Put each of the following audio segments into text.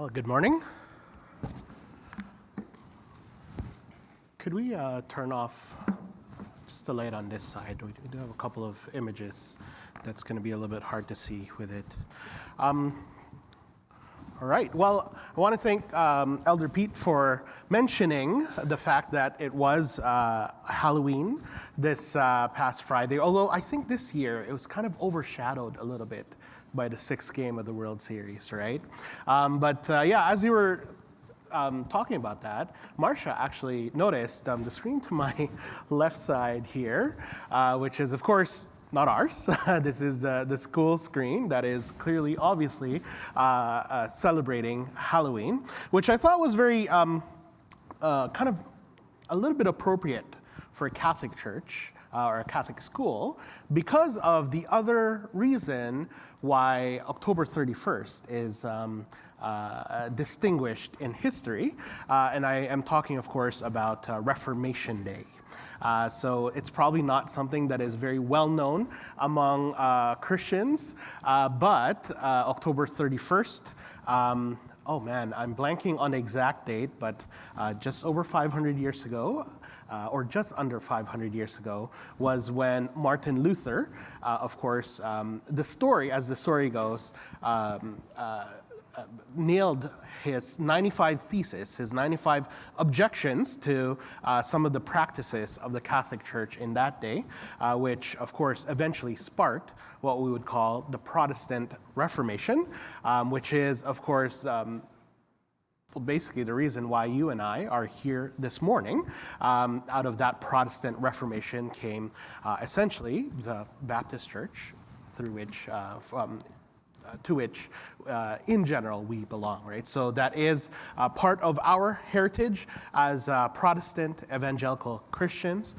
Well, good morning. Could we turn off just the light on this side? We do have a couple of images that's going to be a little bit hard to see with it. All right. Well, I want to thank Elder Pete for mentioning the fact that it was Halloween this past Friday, although I think this year it was kind of overshadowed a little bit by the sixth game of the World Series, right? But as you were talking about that, Marcia actually noticed the screen to my left side here, which is, of course, not ours. This is the school screen that is clearly, obviously, celebrating Halloween, which I thought was very kind of a little bit appropriate for a Catholic church or a Catholic school because of the other reason why October 31st is distinguished in history. And I am talking, of course, about Reformation Day. So it's probably not something that is very well known among Christians, but October 31st, oh man, I'm blanking on the exact date, but just over 500 years ago, or just under 500 years ago, was when Martin Luther, of course, the story goes, nailed his 95 theses, his 95 objections to some of the practices of the Catholic Church in that day, which, of course, eventually sparked what we would call the Protestant Reformation, which is, of course, basically the reason why you and I are here this morning. Out of that Protestant Reformation came essentially the Baptist Church, through which to which, in general, we belong, right? So that is part of our heritage as Protestant evangelical Christians,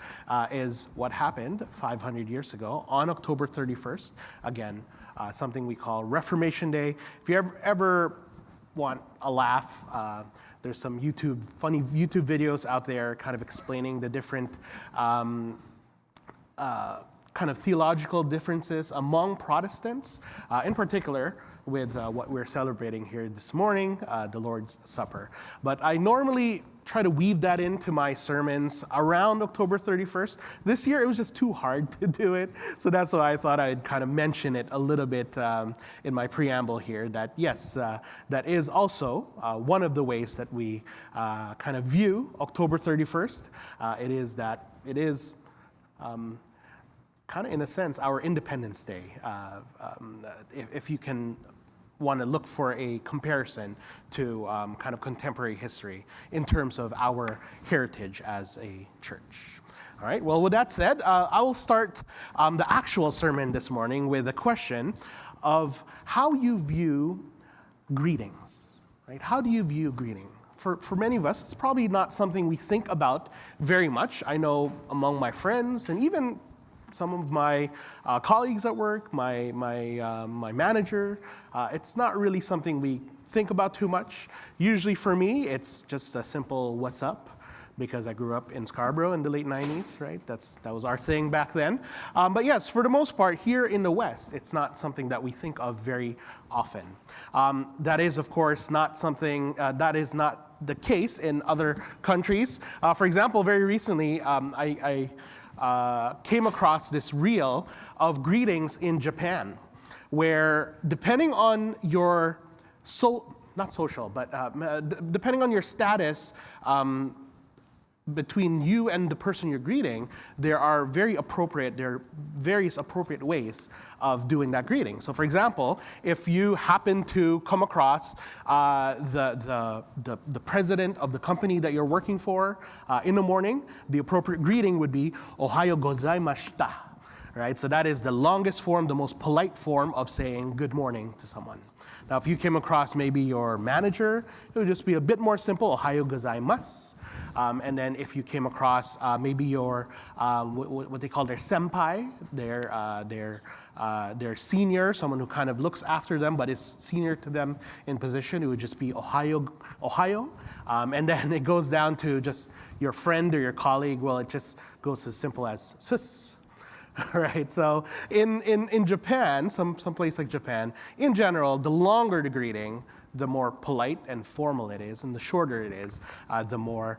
is what happened 500 years ago on October 31st. Again, something we call Reformation Day. If you ever want a laugh, there's some funny YouTube videos out there kind of explaining the different kind of theological differences among Protestants, in particular with what we're celebrating here this morning, the Lord's Supper. But I normally try to weave that into my sermons around October 31st. This year, it was just too hard to do it, so that's why I thought I'd kind of mention it a little bit in my preamble here, that yes, that is also one of the ways that we kind of view October 31st. It is kind of, in a sense, our Independence Day, if you can want to look for a comparison to kind of contemporary history in terms of our heritage as a church. All right, well, with that said, I will start the actual sermon this morning with a question of how you view greetings, right? How do you view greeting? For many of us, it's probably not something we think about very much. I know among my friends and even some of my colleagues at work, my manager, it's not really something we think about too much. Usually for me, it's just a simple "what's up," because I grew up in Scarborough in the late 90s, right? That was our thing back then. But yes, for the most part, here in the West, it's not something that we think of very often. That is, of course, not something that is not the case in other countries. For example, very recently, I came across this reel of greetings in Japan, where depending on your depending on your status between you and the person you're greeting, there are various appropriate ways of doing that greeting. So, for example, if you happen to come across the president of the company that you're working for in the morning, the appropriate greeting would be "Ohayo gozaimashita," right? So that is the longest form, the most polite form of saying good morning to someone. Now, if you came across maybe your manager, it would just be a bit more simple, "Ohayo gozaimasu." And then if you came across maybe your, what they call their senpai, their senior, someone who kind of looks after them but is senior to them in position, it would just be "Ohayo." And then it goes down to just your friend or your colleague, well, it just goes as simple as "sus." Right, so in Japan, some place like Japan, in general, the longer the greeting, the more polite and formal it is, and the shorter it is, the more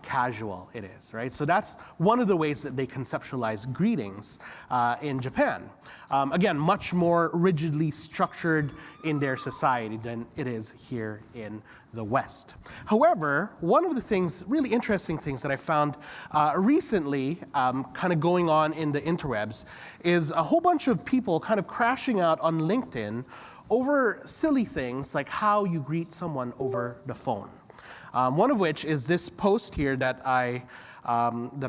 casual it is, right? So that's one of the ways that they conceptualize greetings in Japan. Again, much more rigidly structured in their society than it is here in the West. However, one of the things, really interesting things that I found recently kind of going on in the interwebs is a whole bunch of people kind of crashing out on LinkedIn over silly things like how you greet someone over the phone. One of which is this post here that I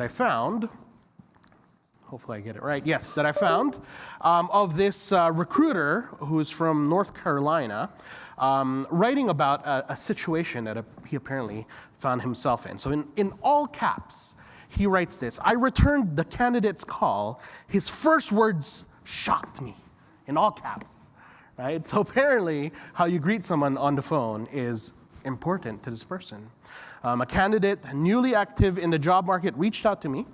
found. Hopefully I get it right. Yes, that I found of this recruiter who is from North Carolina writing about a situation that he apparently found himself in. So in all caps, he writes this: "I returned the candidate's call. His first words shocked me." In all caps, right? So apparently how you greet someone on the phone is important to this person. A candidate newly active in the job market reached out to me.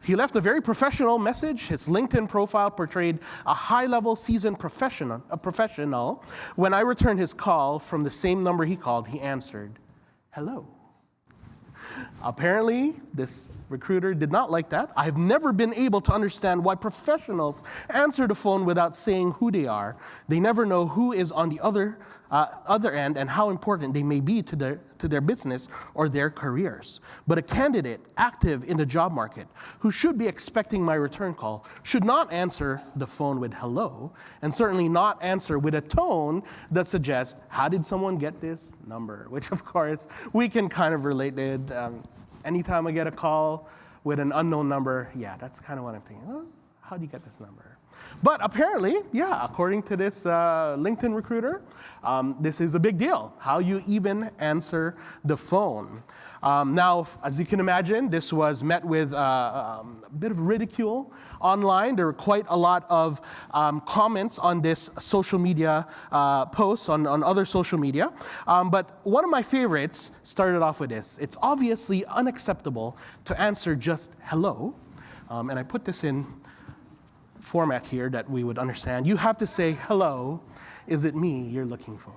He left a very professional message. His LinkedIn profile portrayed a high-level seasoned professional. When I returned his call from the same number he called, he answered, "Hello." Apparently, this recruiter did not like that. I've never been able to understand why professionals answer the phone without saying who they are. They never know who is on the other end and how important they may be to their business or their careers. But a candidate active in the job market who should be expecting my return call should not answer the phone with hello, and certainly not answer with a tone that suggests, how did someone get this number? Which, of course, we can kind of relate to it. Anytime I get a call with an unknown number, yeah, that's kind of what I'm thinking. Oh, how do you get this number? But apparently, yeah, according to this LinkedIn recruiter, this is a big deal, how you even answer the phone. Now, as you can imagine, this was met with a bit of ridicule online. There were quite a lot of comments on this social media post, on other social media. But one of my favorites started off with this: "It's obviously unacceptable to answer just hello." And I put this in format here that we would understand. You have to say, "Hello, is it me you're looking for?"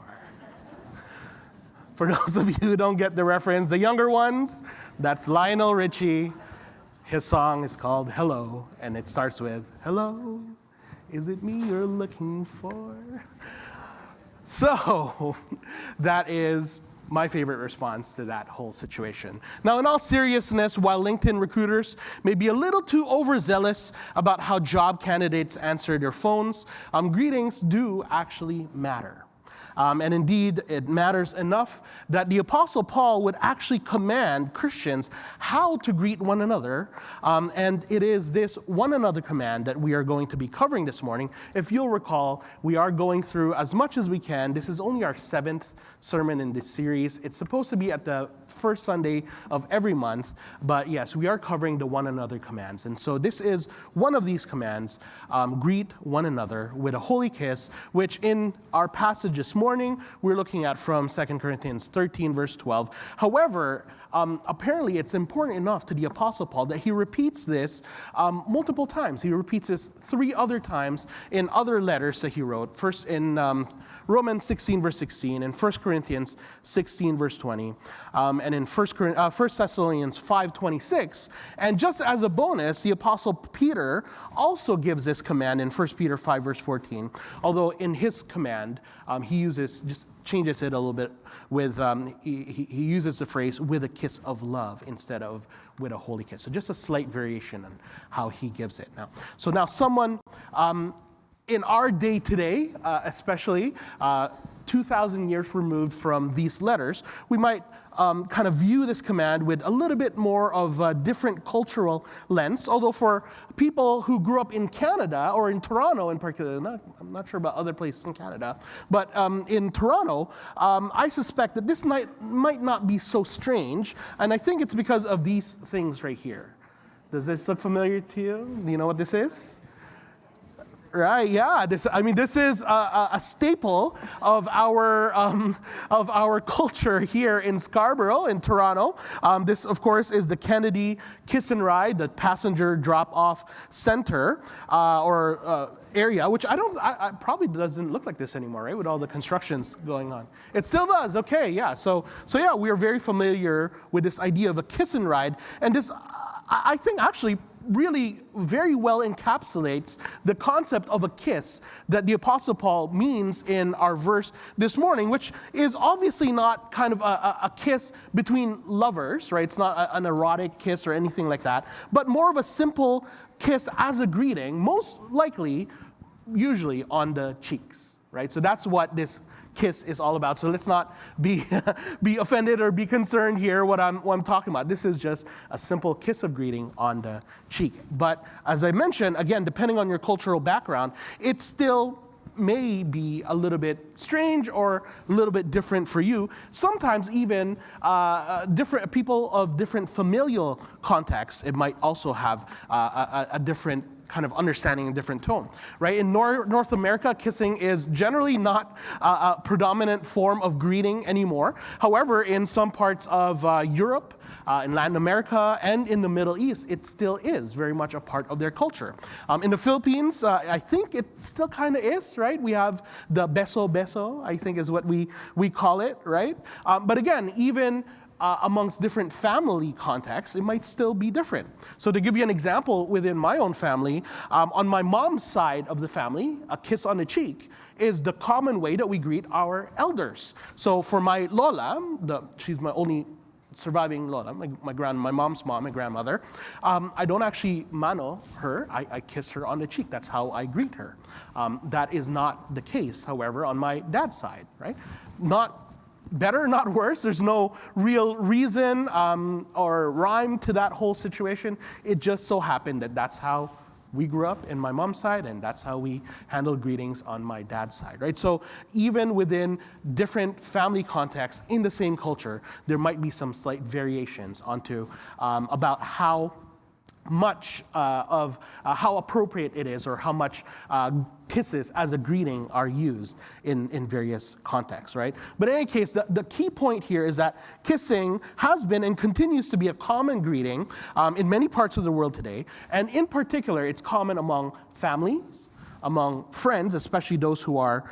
For those of you who don't get the reference, the younger ones, that's Lionel Richie. His song is called "Hello," and it starts with, "Hello, is it me you're looking for?" So that is my favorite response to that whole situation. Now, in all seriousness, while LinkedIn recruiters may be a little too overzealous about how job candidates answer their phones, greetings do actually matter. And indeed, it matters enough that the Apostle Paul would actually command Christians how to greet one another. And it is this one another command that we are going to be covering this morning. If you'll recall, we are going through as much as we can. This is only our 7th sermon in this series. It's supposed to be at the first Sunday of every month. But yes, we are covering the one another commands. And so this is one of these commands: greet one another with a holy kiss, which in our passage this morning, we're looking at from 2 Corinthians 13, verse 12. However, apparently it's important enough to the Apostle Paul that he repeats this multiple times. He repeats this 3 other times in other letters that he wrote. First in Romans 16, verse 16, and 1 Corinthians 16, verse 20, and in 1 Thessalonians 5, 26. And just as a bonus, the Apostle Peter also gives this command in 1 Peter 5, verse 14, although in his command, he just changes it a little bit with, he uses the phrase "with a kiss of love" instead of "with a holy kiss." So just a slight variation on how he gives it. Now someone in our day today, especially 2,000 years removed from these letters, we might kind of view this command with a little bit more of a different cultural lens. Although for people who grew up in Canada, or in Toronto in particular, I'm not sure about other places in Canada, but in Toronto, I suspect that this might not be so strange, and I think it's because of these things right here. Does this look familiar to you? Do you know what this is? Right, yeah. This is a staple of our culture here in Scarborough, in Toronto. This, of course, is the Kennedy Kiss and Ride, the passenger drop-off center area, which I probably doesn't look like this anymore, right? With all the constructions going on, it still does. Okay, yeah. So yeah, we are very familiar with this idea of a kiss and ride, and this, I think, actually really very well encapsulates the concept of a kiss that the Apostle Paul means in our verse this morning, which is obviously not kind of a kiss between lovers, right? It's not an erotic kiss or anything like that, but more of a simple kiss as a greeting, most likely, usually on the cheeks, right? So that's what this kiss is all about. So let's not be offended or be concerned here what I'm talking about. This is just a simple kiss of greeting on the cheek. But as I mentioned, again, depending on your cultural background, it still may be a little bit strange or a little bit different for you. Sometimes even different people of different familial contexts, it might also have a different kind of understanding, a different tone, right? In North America, kissing is generally not a predominant form of greeting anymore. However, in some parts of Europe, in Latin America, and in the Middle East, it still is very much a part of their culture. In the Philippines, I think it still kind of is, right? We have the beso beso, I think is what we call it, right? But again, even amongst different family contexts, it might still be different. So to give you an example within my own family, on my mom's side of the family, a kiss on the cheek is the common way that we greet our elders. So for my Lola, she's my only surviving Lola, my mom's mom, my grandmother, I don't actually mano her, I kiss her on the cheek. That's how I greet her. That is not the case, however, on my dad's side, right? Not better, not worse. There's no real reason or rhyme to that whole situation. It just so happened that that's how we grew up in my mom's side, and that's how we handle greetings on my dad's side, right? So even within different family contexts in the same culture, there might be some slight variations onto about how much of how appropriate it is, or how much kisses as a greeting are used in various contexts, right? But in any case, the key point here is that kissing has been and continues to be a common greeting in many parts of the world today. And in particular, it's common among families, among friends, especially those who are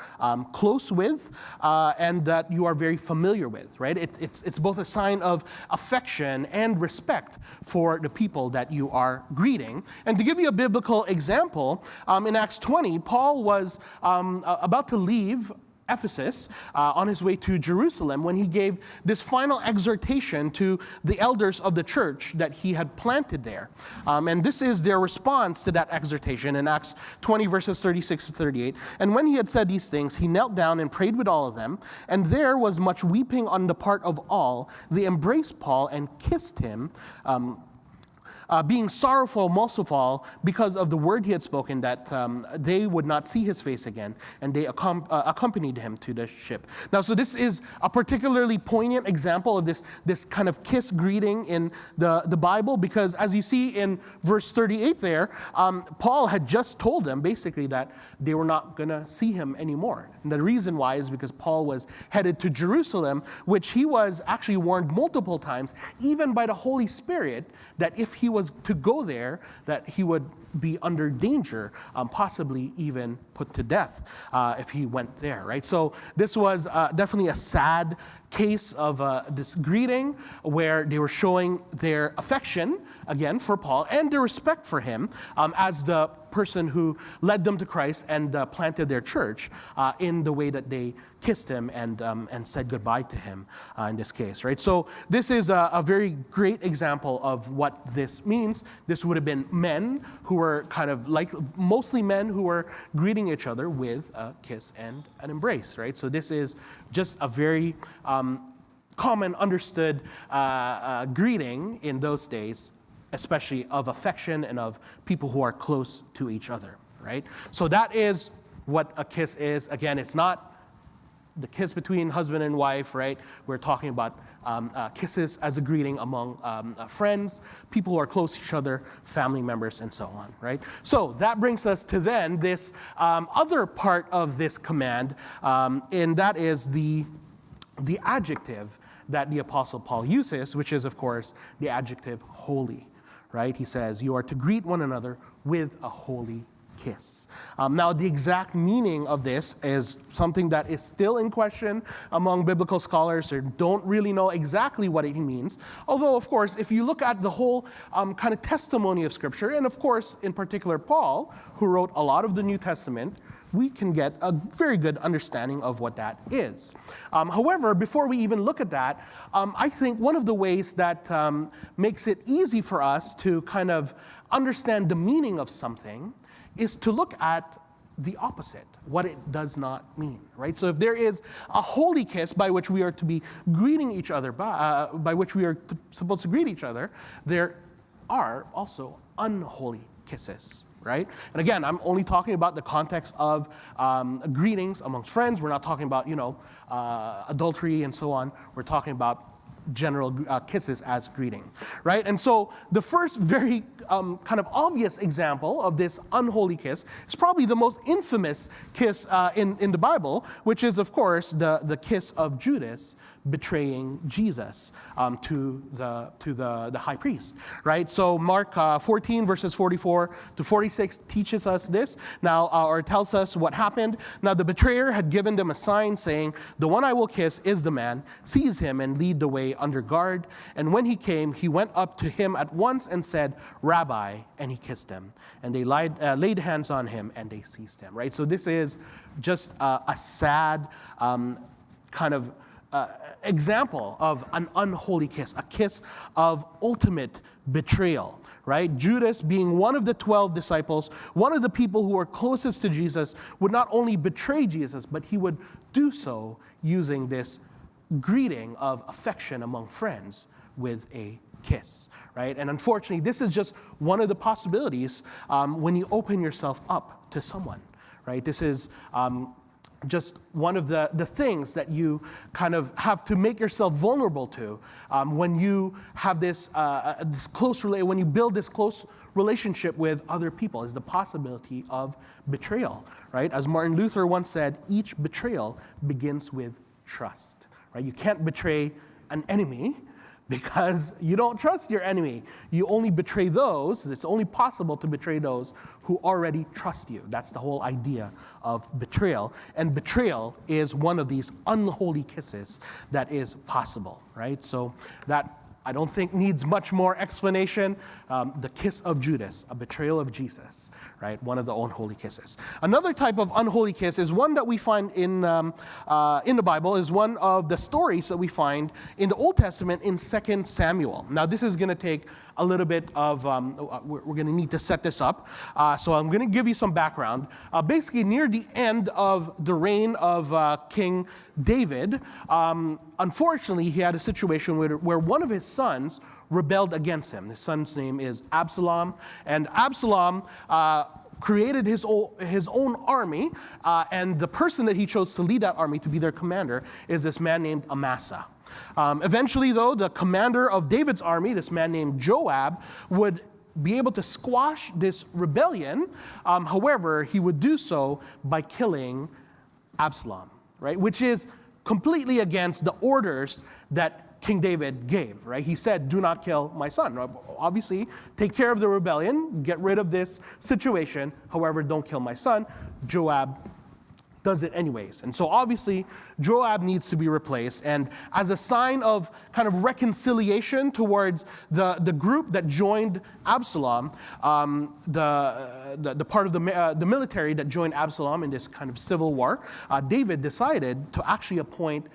close with and that you are very familiar with, right? It's both a sign of affection and respect for the people that you are greeting. And to give you a biblical example, in Acts 20, Paul was about to leave Ephesus on his way to Jerusalem when he gave this final exhortation to the elders of the church that he had planted there. And this is their response to that exhortation in Acts 20 verses 36 to 38. And when he had said these things, he knelt down and prayed with all of them. And there was much weeping on the part of all. They embraced Paul and kissed him, being sorrowful most of all because of the word he had spoken, that they would not see his face again, and they accompanied him to the ship. Now, so this is a particularly poignant example of this kind of kiss greeting in the Bible, because as you see in verse 38 there, Paul had just told them basically that they were not going to see him anymore. And the reason why is because Paul was headed to Jerusalem, which he was actually warned multiple times, even by the Holy Spirit, that if he was to go there, that he would be under danger, possibly even put to death if he went there, right? So this was definitely a sad case of this greeting where they were showing their affection, again, for Paul, and their respect for him as the person who led them to Christ and planted their church in the way that they kissed him and said goodbye to him in this case, right? So this is a very great example of what this means. This would have been men who were kind of like, mostly men who were greeting each other with a kiss and an embrace, right? So this is just a very common, understood greeting in those days, especially of affection and of people who are close to each other, right? So that is what a kiss is. Again, it's not the kiss between husband and wife, right? We're talking about kisses as a greeting among friends, people who are close to each other, family members, and so on, right? So that brings us to then this other part of this command, and that is the adjective that the Apostle Paul uses, which is, of course, the adjective holy, right? He says, you are to greet one another with a holy kiss. Now, the exact meaning of this is something that is still in question among biblical scholars who don't really know exactly what it means. Although, of course, if you look at the whole kind of testimony of Scripture, and of course, in particular, Paul, who wrote a lot of the New Testament, we can get a very good understanding of what that is. However, before we even look at that, I think one of the ways that makes it easy for us to kind of understand the meaning of something is to look at the opposite, what it does not mean, right? So if there is a holy kiss by which we are to be greeting each other, by which we are supposed to greet each other, there are also unholy kisses, right? And again, I'm only talking about the context of greetings amongst friends. We're not talking about, adultery and so on. We're talking about general kisses as greeting, right? And so the first very kind of obvious example of this unholy kiss is probably the most infamous kiss in the Bible, which is, of course, the kiss of Judas betraying Jesus to the high priest, right? So Mark 14 verses 44 to 46 teaches us this now, or tells us what happened. Now the betrayer had given them a sign saying, "The one I will kiss is the man. Seize him and lead the way under guard." And when he came, he went up to him at once and said, "Rabbi," and he kissed him. And they laid hands on him and they seized him, right? So this is just a sad kind of example of an unholy kiss, a kiss of ultimate betrayal, right? Judas, being one of the 12 disciples, one of the people who were closest to Jesus, would not only betray Jesus, but he would do so using this greeting of affection among friends with a kiss, right? And unfortunately, this is just one of the possibilities when you open yourself up to someone, right? This is just one of the things that you kind of have to make yourself vulnerable to when you have this when you build this close relationship with other people, is the possibility of betrayal, right? As Martin Luther once said, each betrayal begins with trust, right? You can't betray an enemy because you don't trust your enemy. You only betray those, it's only possible to betray those who already trust you. That's the whole idea of betrayal. And betrayal is one of these unholy kisses that is possible, right? So that, I don't think, needs much more explanation. The kiss of Judas, a betrayal of Jesus, right? One of the unholy kisses. Another type of unholy kiss is one that we find in the Bible, is one of the stories that we find in the Old Testament in 2 Samuel. Now, this is going to take a little bit of, we're going to need to set this up. So I'm going to give you some background. Basically, near the end of the reign of King David, unfortunately, he had a situation where one of his sons rebelled against him. His son's name is Absalom, and Absalom created his own army, and the person that he chose to lead that army, to be their commander, is this man named Amasa. Eventually, though, the commander of David's army, this man named Joab, would be able to squash this rebellion. However, he would do so by killing Absalom, right? Which is completely against the orders that King David gave, right? He said, "Do not kill my son." Obviously, take care of the rebellion, get rid of this situation. However, don't kill my son. Joab does it anyways. And so obviously, Joab needs to be replaced. And as a sign of kind of reconciliation towards the group that joined Absalom, the part of the military that joined Absalom in this kind of civil war, David decided to actually appoint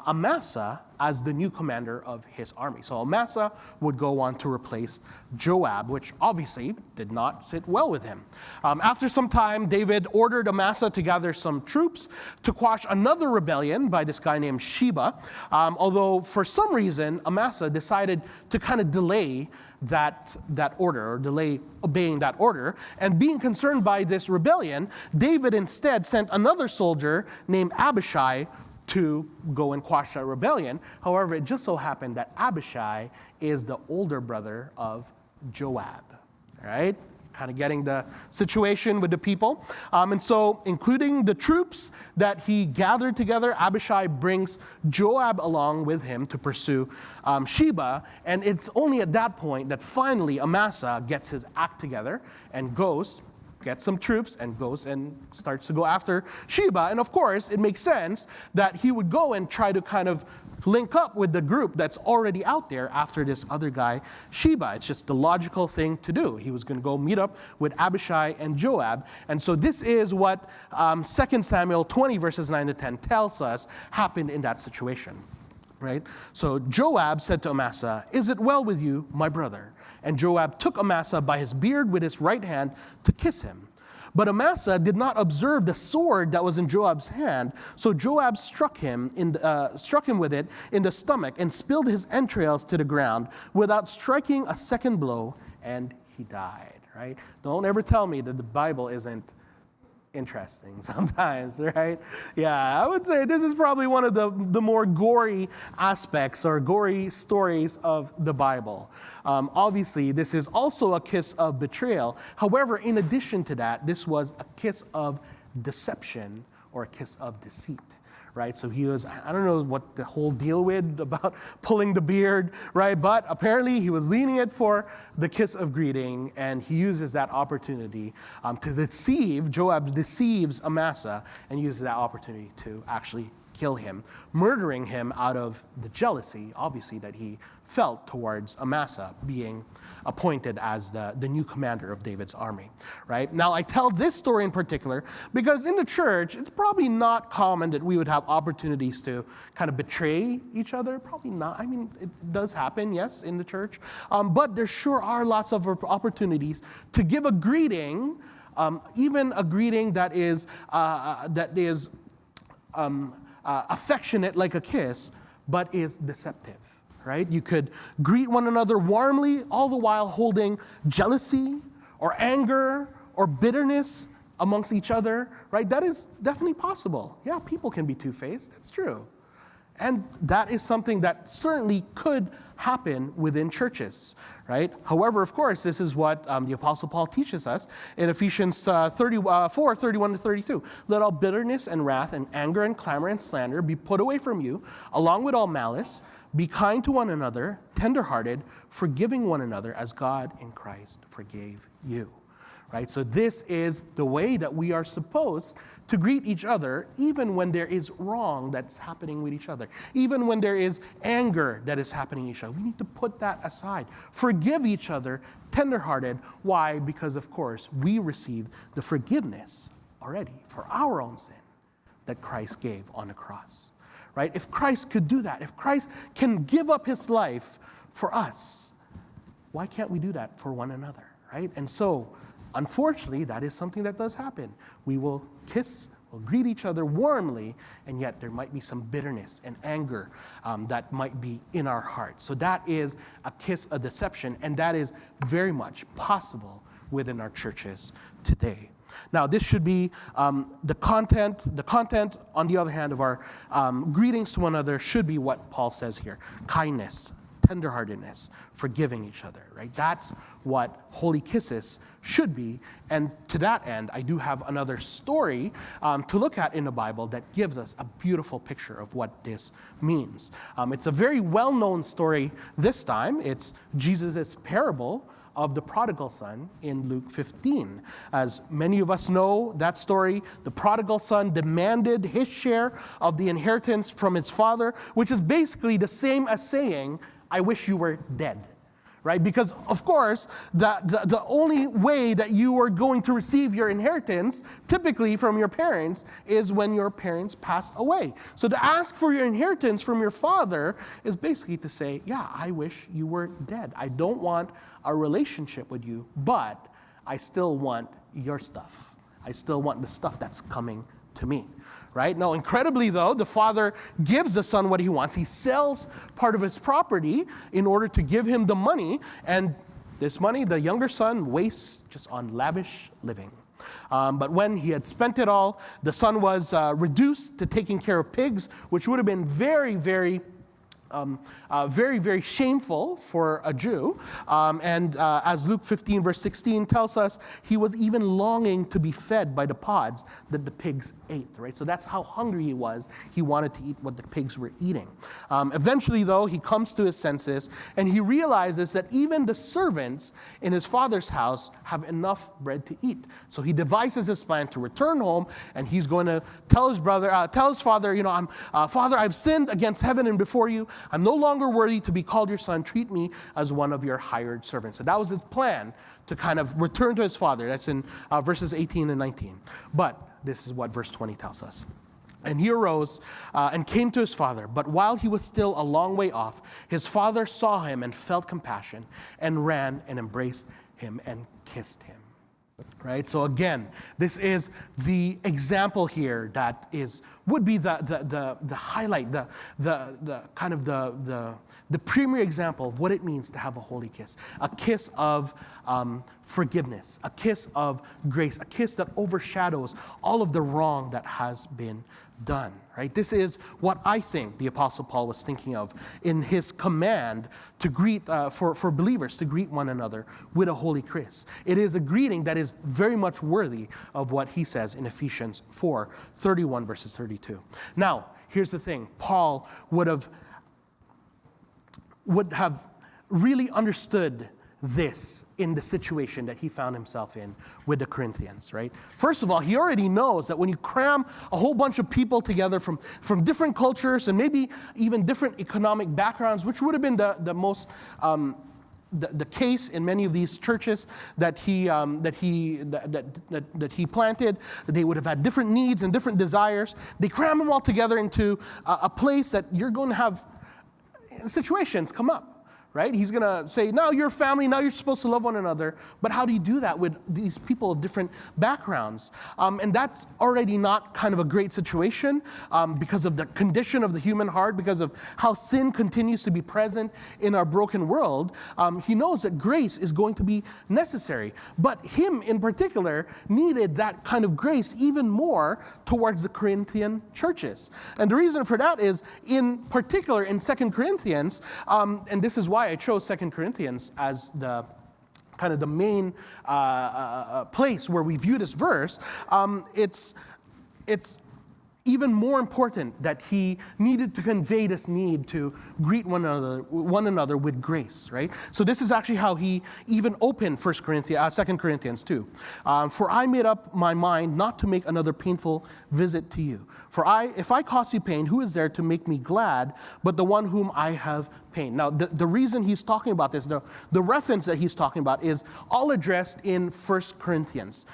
Amasa as the new commander of his army. So Amasa would go on to replace Joab, which obviously did not sit well with him. After some time, David ordered Amasa to gather some troops to quash another rebellion by this guy named Sheba. Although for some reason, Amasa decided to kind of delay that order, or delay obeying that order. And being concerned by this rebellion, David instead sent another soldier named Abishai to go and quash that rebellion. However, it just so happened that Abishai is the older brother of Joab, right? Kind of getting the situation with the people. And so, including the troops that he gathered together, Abishai brings Joab along with him to pursue Sheba. And it's only at that point that finally Amasa gets his act together and gets some troops and goes and starts to go after Sheba. And of course, it makes sense that he would go and try to kind of link up with the group that's already out there after this other guy, Sheba. It's just the logical thing to do. He was going to go meet up with Abishai and Joab. And so this is what 2 Samuel 20 verses 9 to 10 tells us happened in that situation. Right? So Joab said to Amasa, "Is it well with you, my brother?" And Joab took Amasa by his beard with his right hand to kiss him. But Amasa did not observe the sword that was in Joab's hand, so Joab struck him with it in the stomach and spilled his entrails to the ground without striking a second blow, and he died. Right? Don't ever tell me that the Bible isn't interesting sometimes, right? Yeah, I would say this is probably one of the more gory aspects or gory stories of the Bible. Obviously, this is also a kiss of betrayal. However, in addition to that, this was a kiss of deception or a kiss of deceit. Right? So he was, I don't know what the whole deal with about pulling the beard, right? But apparently he was leaning it for the kiss of greeting, and he uses that opportunity to deceive. Joab deceives Amasa and uses that opportunity to actually kill him, murdering him out of the jealousy, obviously, that he felt towards Amasa being appointed as the new commander of David's army, right? Now, I tell this story in particular because in the church, it's probably not common that we would have opportunities to kind of betray each other. Probably not. I mean, it does happen, yes, in the church. But there sure are lots of opportunities to give a greeting, even a greeting that is affectionate like a kiss, but is deceptive. Right? You could greet one another warmly, all the while holding jealousy or anger or bitterness amongst each other. Right? That is definitely possible. Yeah, people can be two-faced. That's true. And that is something that certainly could happen within churches, right? However, of course, this is what the Apostle Paul teaches us in Ephesians 4:31 to 32. "Let all bitterness and wrath and anger and clamor and slander be put away from you, along with all malice. Be kind to one another, tenderhearted, forgiving one another as God in Christ forgave you." Right? So this is the way that we are supposed to greet each other, even when there is wrong that's happening with each other. Even when there is anger that is happening with each other. We need to put that aside. Forgive each other, tenderhearted. Why? Because, of course, we received the forgiveness already for our own sin that Christ gave on the cross. Right? If Christ could do that, if Christ can give up his life for us, why can't we do that for one another? Right? And so, unfortunately, that is something that does happen. We will kiss, we'll greet each other warmly, and yet there might be some bitterness and anger that might be in our hearts. So that is a kiss of deception, and that is very much possible within our churches today. Now, this should be the content. The content, on the other hand, of our greetings to one another should be what Paul says here: kindness, tenderheartedness, forgiving each other, right? That's what holy kisses should be. And to that end, I do have another story to look at in the Bible that gives us a beautiful picture of what this means. It's a very well-known story this time. It's Jesus' parable of the prodigal son in Luke 15. As many of us know that story, the prodigal son demanded his share of the inheritance from his father, which is basically the same as saying, "I wish you were dead." Right? Because, of course, the only way that you are going to receive your inheritance, typically from your parents, is when your parents pass away. So to ask for your inheritance from your father is basically to say, yeah, I wish you were dead. I don't want a relationship with you, but I still want your stuff. I still want the stuff that's coming to me. Right? Now, incredibly, though, the father gives the son what he wants. He sells part of his property in order to give him the money. And this money, the younger son wastes just on lavish living. But when he had spent it all, the son was reduced to taking care of pigs, which would have been very, very shameful for a Jew. And as Luke 15, verse 16 tells us, he was even longing to be fed by the pods that the pigs ate, right? So that's how hungry he was. He wanted to eat what the pigs were eating. Eventually, though, he comes to his senses, and he realizes that even the servants in his father's house have enough bread to eat. So he devises his plan to return home, and he's going to tell his father, Father, I've sinned against heaven and before you. I'm no longer worthy to be called your son. Treat me as one of your hired servants. So that was his plan, to kind of return to his father. That's in verses 18 and 19. But this is what verse 20 tells us. And he arose and came to his father. But while he was still a long way off, his father saw him and felt compassion and ran and embraced him and kissed him. Right? So again, this is the example here that would be the highlight, the kind of the premier example of what it means to have a holy kiss. A kiss of forgiveness, a kiss of grace, a kiss that overshadows all of the wrong that has been done, right? This is what I think the Apostle Paul was thinking of in his command to greet, for believers to greet one another with a holy kiss. It is a greeting that is very much worthy of what he says in Ephesians 4:31 verses 32. Now, here's the thing. Paul would have really understood this in the situation that he found himself in with the Corinthians, right? First of all, he already knows that when you cram a whole bunch of people together from different cultures and maybe even different economic backgrounds, which would have been the most the case in many of these churches that he planted, they would have had different needs and different desires. They cram them all together into a place that you're going to have situations come up. Right? He's going to say, now you're family, now you're supposed to love one another. But how do you do that with these people of different backgrounds? And that's already not kind of a great situation because of the condition of the human heart, because of how sin continues to be present in our broken world. He knows that grace is going to be necessary. But him in particular needed that kind of grace even more towards the Corinthian churches. And the reason for that is, in particular in 2 Corinthians, and this is why I chose 2 Corinthians as the kind of the main place where we view this verse. It's even more important that he needed to convey this need to greet one another with grace, right? So this is actually how he even opened 2 Corinthians 2. For I made up my mind not to make another painful visit to you. For if I cause you pain, who is there to make me glad but the one whom I have pain? Now, the reason he's talking about this, the reference that he's talking about is all addressed in 1 Corinthians.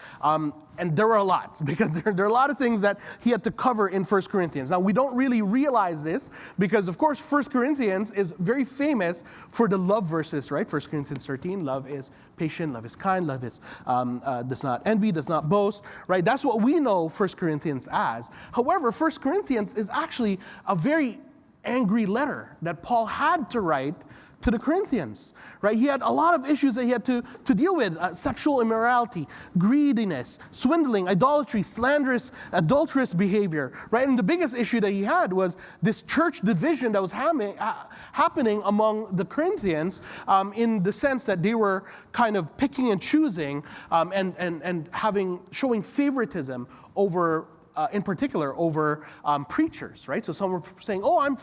And there are a lot, because there are a lot of things that he had to cover in 1 Corinthians. Now, we don't really realize this because, of course, 1 Corinthians is very famous for the love verses, right? 1 Corinthians 13, love is patient, love is kind, love is does not envy, does not boast, right? That's what we know 1 Corinthians as. However, 1 Corinthians is actually a very angry letter that Paul had to write to the Corinthians, right? He had a lot of issues that he had to deal with: sexual immorality, greediness, swindling, idolatry, slanderous, adulterous behavior, right? And the biggest issue that he had was this church division that was happening among the Corinthians, in the sense that they were kind of picking and choosing and showing favoritism over. In particular, over preachers, right? So some were saying, "Oh, I'm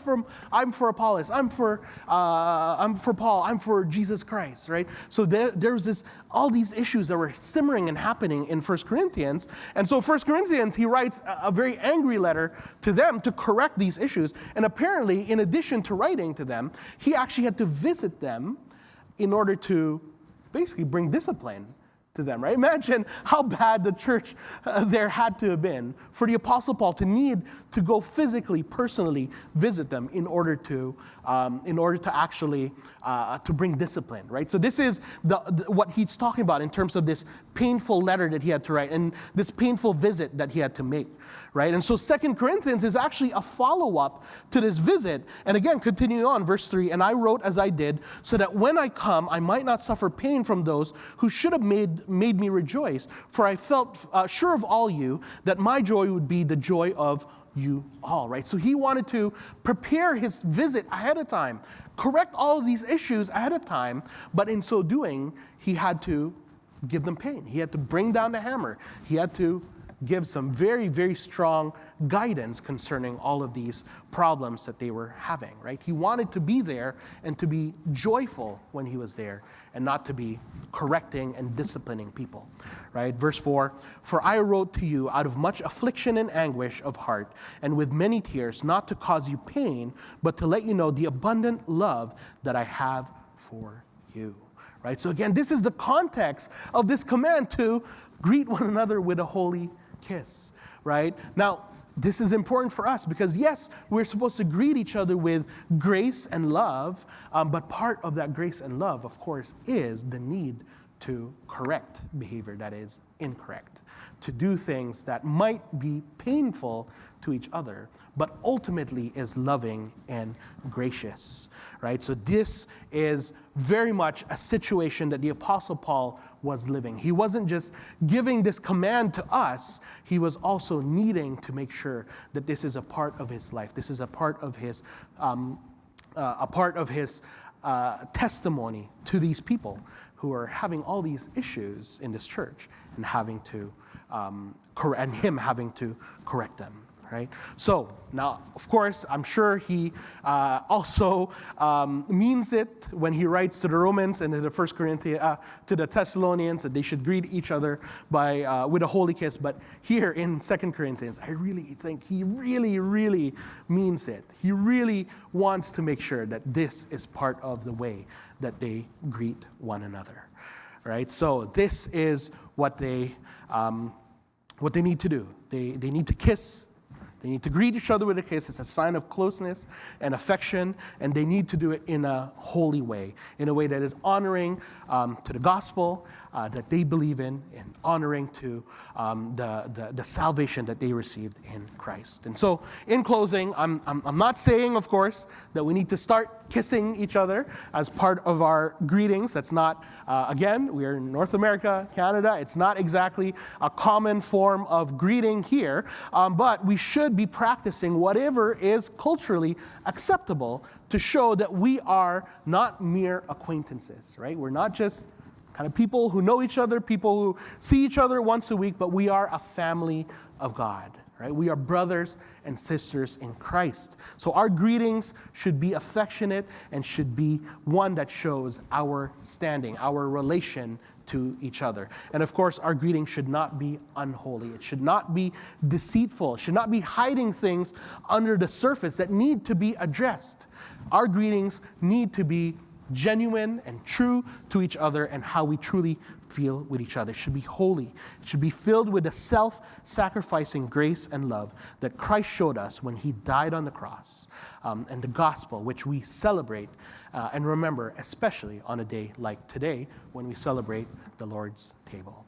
for Apollos, I'm for Paul, I'm for Jesus Christ," right? So there was all these issues that were simmering and happening in 1 Corinthians, and so 1 Corinthians, he writes a very angry letter to them to correct these issues. And apparently, in addition to writing to them, he actually had to visit them in order to basically bring discipline to them, right? Imagine how bad the church there had to have been for the Apostle Paul to need to go physically, personally visit them in order to actually to bring discipline, right? So this is what he's talking about in terms of this painful letter that he had to write and this painful visit that he had to make, right? And so 2 Corinthians is actually a follow-up to this visit. And again, continuing on, verse 3, and I wrote as I did, so that when I come, I might not suffer pain from those who should have made me rejoice. For I felt sure of all you that my joy would be the joy of you all, right? So he wanted to prepare his visit ahead of time, correct all of these issues ahead of time, but in so doing, he had to give them pain. He had to bring down the hammer. He had to give some very, very strong guidance concerning all of these problems that they were having, right? He wanted to be there and to be joyful when he was there and not to be correcting and disciplining people, right? Verse 4, for I wrote to you out of much affliction and anguish of heart and with many tears, not to cause you pain, but to let you know the abundant love that I have for you. Right? So again, this is the context of this command to greet one another with a holy kiss, right? Now, this is important for us because yes, we're supposed to greet each other with grace and love, but part of that grace and love, of course, is the need to correct behavior that is incorrect, to do things that might be painful to each other, but ultimately is loving and gracious, right? So this is very much a situation that the Apostle Paul was living. He wasn't just giving this command to us, he was also needing to make sure that this is a part of his life. This is a part of his testimony to these people who are having all these issues in this church and having to him having to correct them. Right? So now, of course, I'm sure he also means it when he writes to the Romans and to the to the Thessalonians that they should greet each other with a holy kiss. But here in 2 Corinthians, I really think he really, really means it. He really wants to make sure that this is part of the way that they greet one another. Right? So this is what they need to do. They need to kiss. They need to greet each other with a kiss. It's a sign of closeness and affection, and they need to do it in a holy way, in a way that is honoring to the gospel that they believe in, and honoring to the salvation that they received in Christ. And so, in closing, I'm not saying, of course, that we need to start kissing each other as part of our greetings. That's not, again, we are in North America, Canada. It's not exactly a common form of greeting here, but we should be practicing whatever is culturally acceptable to show that we are not mere acquaintances, right? We're not just kind of people who know each other, people who see each other once a week, but we are a family of God. Right? We are brothers and sisters in Christ. So our greetings should be affectionate and should be one that shows our standing, our relation to each other. And of course, our greeting should not be unholy. It should not be deceitful. It should not be hiding things under the surface that need to be addressed. Our greetings need to be genuine and true to each other and how we truly feel with each other. It should be holy. It should be filled with the self-sacrificing grace and love that Christ showed us when he died on the cross, and the gospel, which we celebrate and remember, especially on a day like today when we celebrate the Lord's table.